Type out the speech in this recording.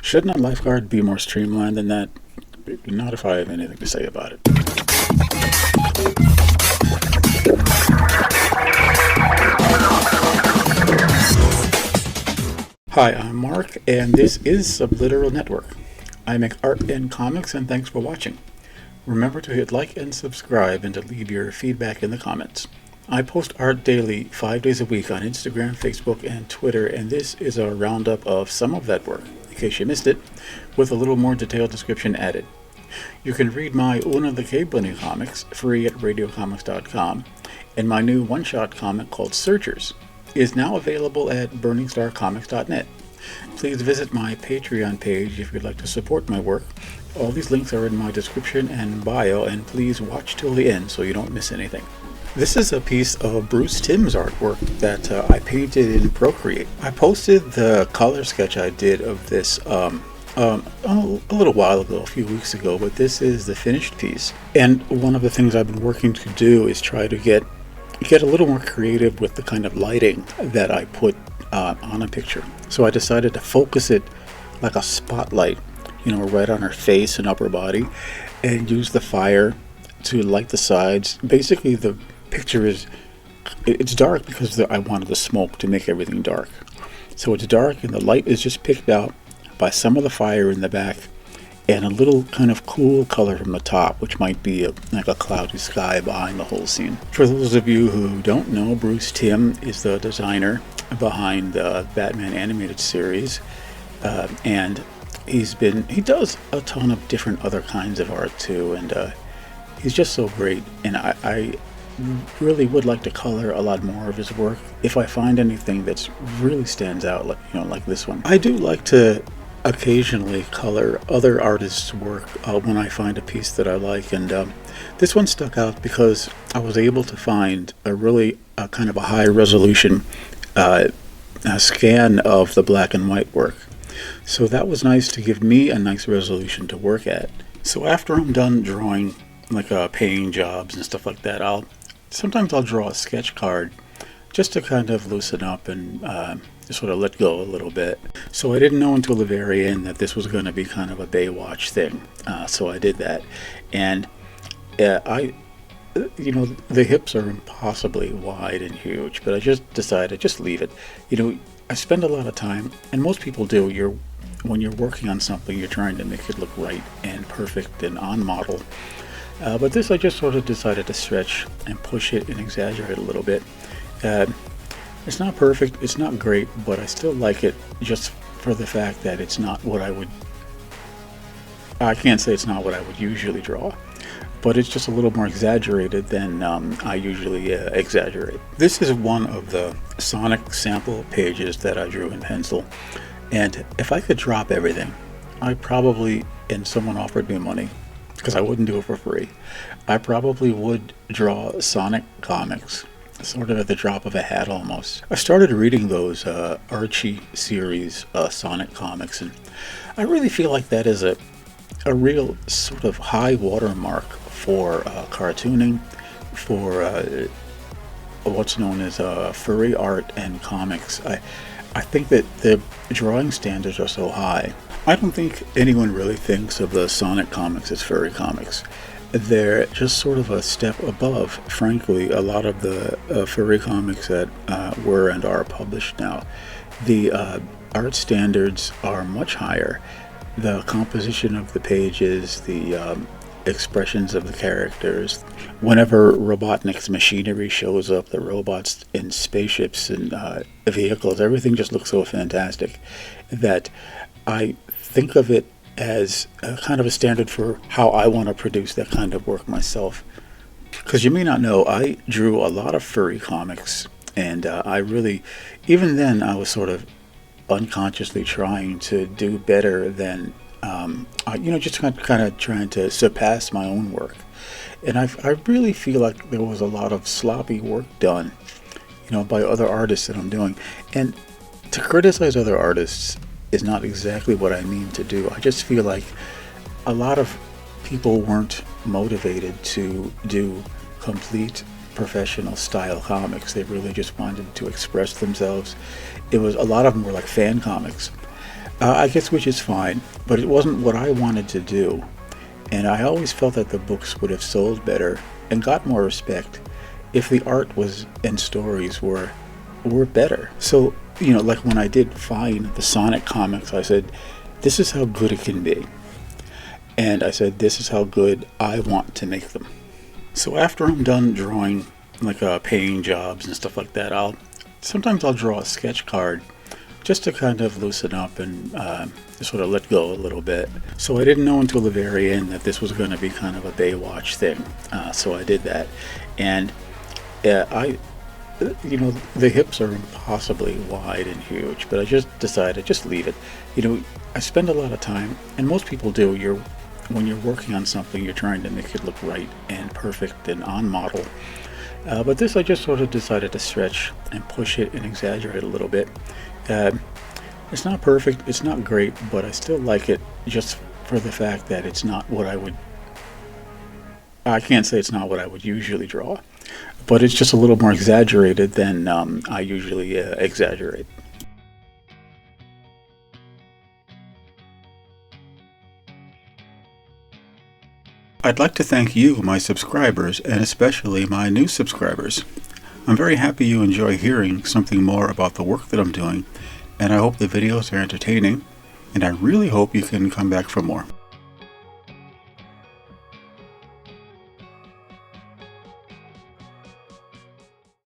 Shouldn't a lifeguard be more streamlined than that? Not if I have anything to say about it. Hi, I'm Mark, and this is Subliteral Network. I make art and comics, and thanks for watching. Remember to hit like and subscribe, and to leave your feedback in the comments. I post art daily, 5 days a week on Instagram, Facebook, and Twitter, and this is a roundup of some of that work, in case you missed it, with a little more detailed description added. You can read my Una the Cave Bunny comics free at radiocomics.com, and my new one-shot comic called Searchers is now available at burningstarcomics.net. Please visit my Patreon page if you'd like to support my work. All these links are in my description and bio, and please watch till the end so you don't miss anything. This is a piece of Bruce Timm's artwork that I painted in Procreate. I posted the color sketch I did of this a little while ago, a few weeks ago, but this is the finished piece. And one of the things I've been working to do is try to get a little more creative with the kind of lighting that I put on a picture. So I decided to focus it like a spotlight, right on her face and upper body, and use the fire to light the sides. Basically, the picture it's dark because I wanted the smoke to make everything dark. So it's dark, and the light is just picked out by some of the fire in the back, and a little kind of cool color from the top, which might be like a cloudy sky behind the whole scene. For those of you who don't know, Bruce Timm is the designer behind the Batman animated series, and he does a ton of different other kinds of art too, and he's just so great. And I really would like to color a lot more of his work if I find anything that's really stands out, like this one. I do like to occasionally color other artists' work when I find a piece that I like, and this one stuck out because I was able to find a really kind of a high resolution scan of the black and white work. So that was nice to give me a nice resolution to work at. So after I'm done drawing, like paying jobs and stuff like that, sometimes I'll draw a sketch card just to kind of loosen up and just sort of let go a little bit. So I didn't know until the very end that this was going to be kind of a Baywatch thing. So I did that, and the hips are impossibly wide and huge, but I just decided just leave it. I spend a lot of time, and most people do. When you're working on something, you're trying to make it look right and perfect and on model. But this, I just sort of decided to stretch and push it and exaggerate a little bit. It's not perfect, it's not great, but I still like it just for the fact that it's not what I can't say it's not what I would usually draw, but it's just a little more exaggerated than I usually exaggerate. This is one of the Sonic sample pages that I drew in pencil, and if I could drop everything, and someone offered me money, because I wouldn't do it for free, I probably would draw Sonic comics, sort of at the drop of a hat almost. I started reading those Archie series Sonic comics, and I really feel like that is a real sort of high watermark for cartooning, for what's known as furry art and comics. I think that the drawing standards are so high. I don't think anyone really thinks of the Sonic comics as furry comics. They're just sort of a step above, frankly, a lot of the furry comics that were and are published now. The art standards are much higher. The composition of the pages, the expressions of the characters. Whenever Robotnik's machinery shows up, the robots in spaceships and vehicles, everything just looks so fantastic that I think of it as a kind of a standard for how I want to produce that kind of work myself. Because you may not know, I drew a lot of furry comics, and even then I was sort of unconsciously trying to do better than, just kind of trying to surpass my own work. And I really feel like there was a lot of sloppy work done, by other artists that I'm doing. And to criticize other artists is not exactly what I mean to do. I just feel like a lot of people weren't motivated to do complete professional style comics. They really just wanted to express themselves. A lot of them were like fan comics. I guess which is fine, but it wasn't what I wanted to do. And I always felt that the books would have sold better and got more respect if the art was and stories were better. So, like when I did find the Sonic comics, I said, this is how good it can be. And I said, this is how good I want to make them. So after I'm done drawing, like paying jobs and stuff like that, sometimes I'll draw a sketch card just to kind of loosen up and just sort of let go a little bit. So I didn't know until the very end that this was going to be kind of a Baywatch thing. So I did that. And the hips are impossibly wide and huge, but I just decided, just leave it. I spend a lot of time, and most people do, when you're working on something, you're trying to make it look right and perfect and on model. But this I just sort of decided to stretch and push it and exaggerate a little bit. It's not perfect, it's not great, but I still like it just for the fact that it's not what I can't say it's not what I would usually draw, but it's just a little more exaggerated than I usually exaggerate. I'd like to thank you, my subscribers, and especially my new subscribers. I'm very happy you enjoy hearing something more about the work that I'm doing, and I hope the videos are entertaining, and I really hope you can come back for more.